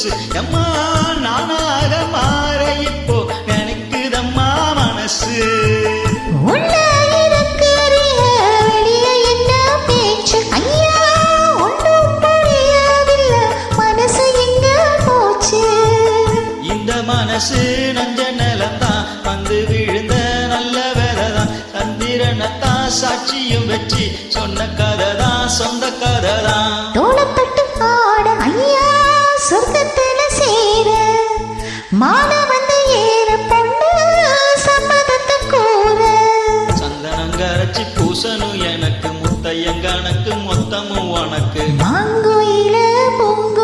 புதுசு அம்மா நானாக மாற இப்போ நினைக்குதம்மா மனசு இந்த மனசு நஞ்ச நிலந்தான் வந்து விழுந்த நல்ல வேலைதான் சந்திரனத்தான் சாட்சியும் வச்சு சொன்ன கதைதான் சொந்த கதைதான் தோளப்பட்டு ஆட ஐயா சொர்க்கத்துல சேர மான வந்து ஏற பொண்ணு சம்மதத்தை கூற சந்தனங்கரைச்சி பூசணும் எனக்கு முத்தையங்கணக்கு மொத்தமும் உனக்கு மாங்குயில பொங்கு